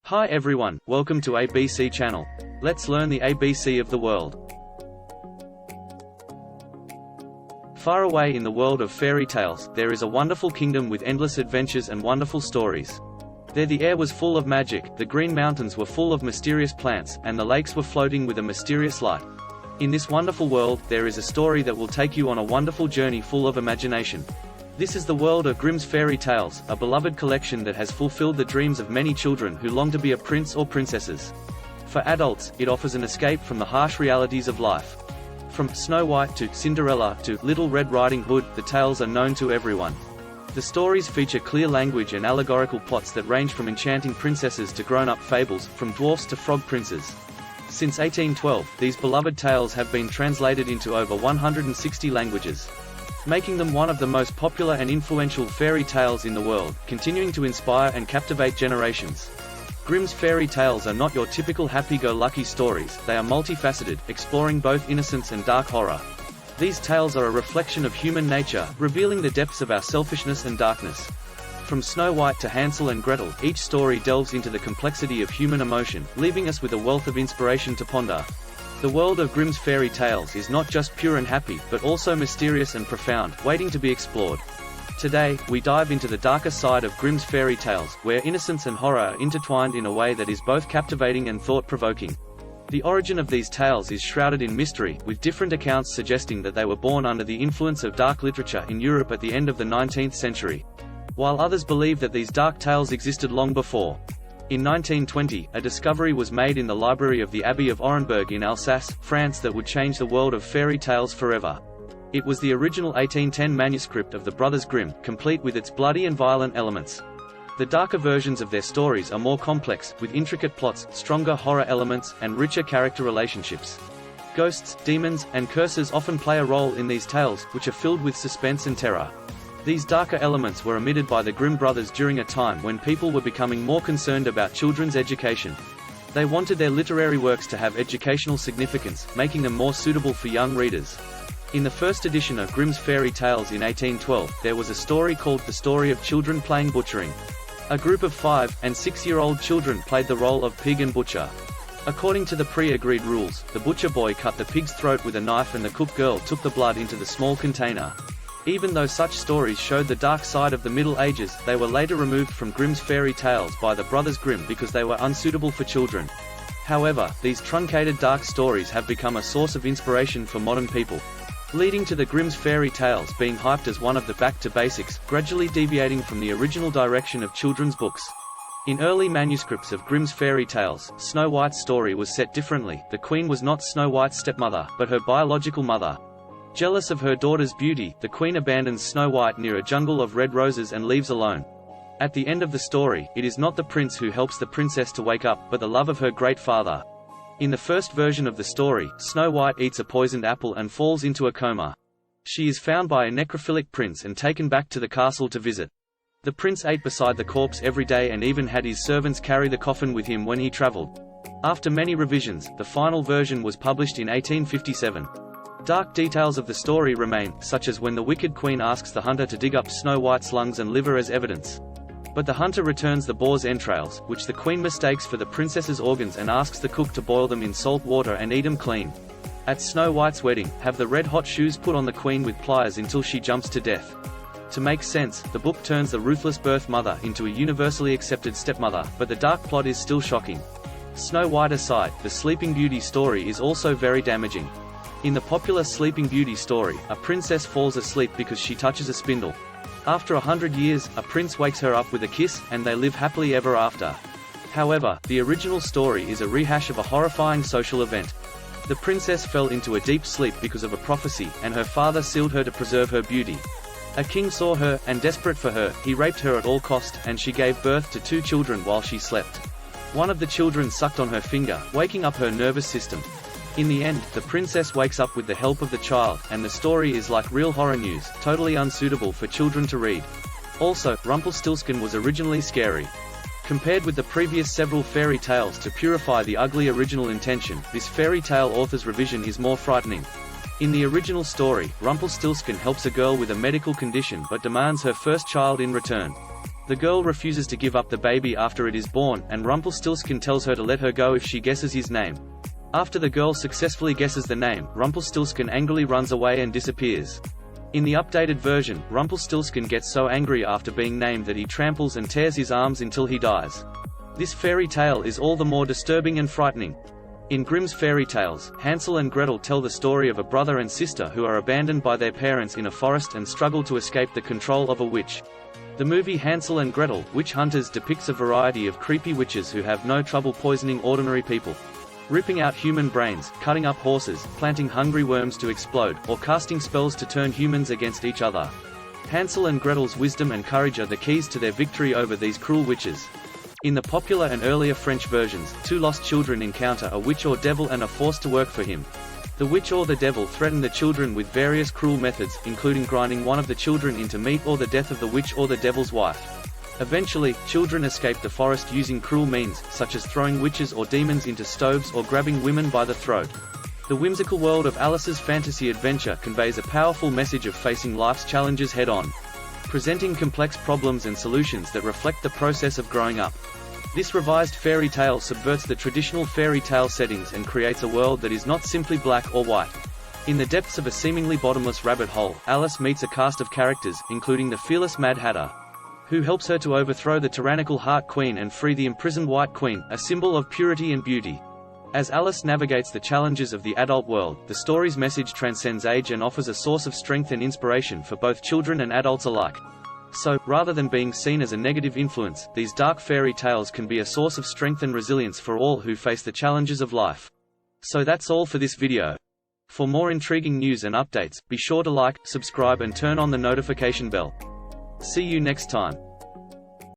Hi everyone, welcome to ABC channel. Let's learn the ABC of the world. Far away in the world of fairy tales, there is a wonderful kingdom with endless adventures and wonderful stories. There the air was full of magic, the green mountains were full of mysterious plants, and the lakes were floating with a mysterious light. In this wonderful world, there is a story that will take you on a wonderful journey full of imagination. This is the world of Grimm's fairy tales, a beloved collection that has fulfilled the dreams of many children who long to be a prince or princesses. For adults, it offers an escape from the harsh realities of life. From Snow White to Cinderella to Little Red Riding Hood, the tales are known to everyone. The stories feature clear language and allegorical plots that range from enchanting princesses to grown-up fables, from dwarfs to frog princes. Since 1812, these beloved tales have been translated into over 160 languages, making them one of the most popular and influential fairy tales in the world, continuing to inspire and captivate generations. Grimm's fairy tales are not your typical happy-go-lucky stories, they are multifaceted, exploring both innocence and dark horror. These tales are a reflection of human nature, revealing the depths of our selfishness and darkness. From Snow White to Hansel and Gretel, each story delves into the complexity of human emotion, leaving us with a wealth of inspiration to ponder. The world of Grimm's fairy tales is not just pure and happy, but also mysterious and profound, waiting to be explored. Today, we dive into the darker side of Grimm's fairy tales, where innocence and horror are intertwined in a way that is both captivating and thought-provoking. The origin of these tales is shrouded in mystery, with different accounts suggesting that they were born under the influence of dark literature in Europe at the end of the 19th century, while others believe that these dark tales existed long before. In 1920, a discovery was made in the library of the Abbey of Orenburg in Alsace, France that would change the world of fairy tales forever. It was the original 1810 manuscript of the Brothers Grimm, complete with its bloody and violent elements. The darker versions of their stories are more complex, with intricate plots, stronger horror elements, and richer character relationships. Ghosts, demons, and curses often play a role in these tales, which are filled with suspense and terror. These darker elements were omitted by the Grimm brothers during a time when people were becoming more concerned about children's education. They wanted their literary works to have educational significance, making them more suitable for young readers. In the first edition of Grimm's fairy tales in 1812, there was a story called The Story of Children Playing Butchering. A group of 5- and 6-year-old children played the role of pig and butcher. According to the pre-agreed rules, the butcher boy cut the pig's throat with a knife and the cook girl took the blood into the small container. Even though such stories showed the dark side of the Middle Ages, they were later removed from Grimm's fairy tales by the Brothers Grimm because they were unsuitable for children. However, these truncated dark stories have become a source of inspiration for modern people, leading to the Grimm's fairy tales being hyped as one of the back-to-basics, gradually deviating from the original direction of children's books. In early manuscripts of Grimm's fairy tales, Snow White's story was set differently. The queen was not Snow White's stepmother, but her biological mother. Jealous of her daughter's beauty, the queen abandons Snow White near a jungle of red roses and leaves alone. At the end of the story, it is not the prince who helps the princess to wake up, but the love of her great father. In the first version of the story, Snow White eats a poisoned apple and falls into a coma. She is found by a necrophilic prince and taken back to the castle to visit. The prince ate beside the corpse every day and even had his servants carry the coffin with him when he traveled. After many revisions, the final version was published in 1857. Dark details of the story remain, such as when the wicked queen asks the hunter to dig up Snow White's lungs and liver as evidence. But the hunter returns the boar's entrails, which the queen mistakes for the princess's organs and asks the cook to boil them in salt water and eat them clean. At Snow White's wedding, have the red-hot shoes put on the queen with pliers until she jumps to death. To make sense, the book turns the ruthless birth mother into a universally accepted stepmother, but the dark plot is still shocking. Snow White aside, the Sleeping Beauty story is also very damaging. In the popular Sleeping Beauty story, a princess falls asleep because she touches a spindle. After 100 years, a prince wakes her up with a kiss, and they live happily ever after. However, the original story is a rehash of a horrifying social event. The princess fell into a deep sleep because of a prophecy, and her father sealed her to preserve her beauty. A king saw her, and desperate for her, he raped her at all cost, and she gave birth to 2 children while she slept. One of the children sucked on her finger, waking up her nervous system. In the end, the princess wakes up with the help of the child, and the story is like real horror news, totally unsuitable for children to read. Also, Rumpelstiltskin was originally scary. Compared with the previous several fairy tales to purify the ugly original intention, this fairy tale author's revision is more frightening. In the original story, Rumpelstiltskin helps a girl with a medical condition but demands her first child in return. The girl refuses to give up the baby after it is born, and Rumpelstiltskin tells her to let her go if she guesses his name. After the girl successfully guesses the name, Rumpelstiltskin angrily runs away and disappears. In the updated version, Rumpelstiltskin gets so angry after being named that he tramples and tears his arms until he dies. This fairy tale is all the more disturbing and frightening. In Grimm's fairy tales, Hansel and Gretel tell the story of a brother and sister who are abandoned by their parents in a forest and struggle to escape the control of a witch. The movie Hansel and Gretel, Witch Hunters depicts a variety of creepy witches who have no trouble poisoning ordinary people. Ripping out human brains, cutting up horses, planting hungry worms to explode, or casting spells to turn humans against each other. Hansel and Gretel's wisdom and courage are the keys to their victory over these cruel witches. In the popular and earlier French versions, two lost children encounter a witch or devil and are forced to work for him. The witch or the devil threaten the children with various cruel methods, including grinding one of the children into meat or the death of the witch or the devil's wife. Eventually, children escape the forest using cruel means, such as throwing witches or demons into stoves or grabbing women by the throat. The whimsical world of Alice's fantasy adventure conveys a powerful message of facing life's challenges head-on, presenting complex problems and solutions that reflect the process of growing up. This revised fairy tale subverts the traditional fairy tale settings and creates a world that is not simply black or white. In the depths of a seemingly bottomless rabbit hole, Alice meets a cast of characters, including the fearless Mad Hatter, who helps her to overthrow the tyrannical Heart Queen and free the imprisoned White Queen, a symbol of purity and beauty. As Alice navigates the challenges of the adult world, the story's message transcends age and offers a source of strength and inspiration for both children and adults alike. So, rather than being seen as a negative influence, these dark fairy tales can be a source of strength and resilience for all who face the challenges of life. So that's all for this video. For more intriguing news and updates, be sure to like, subscribe and turn on the notification bell. See you next time.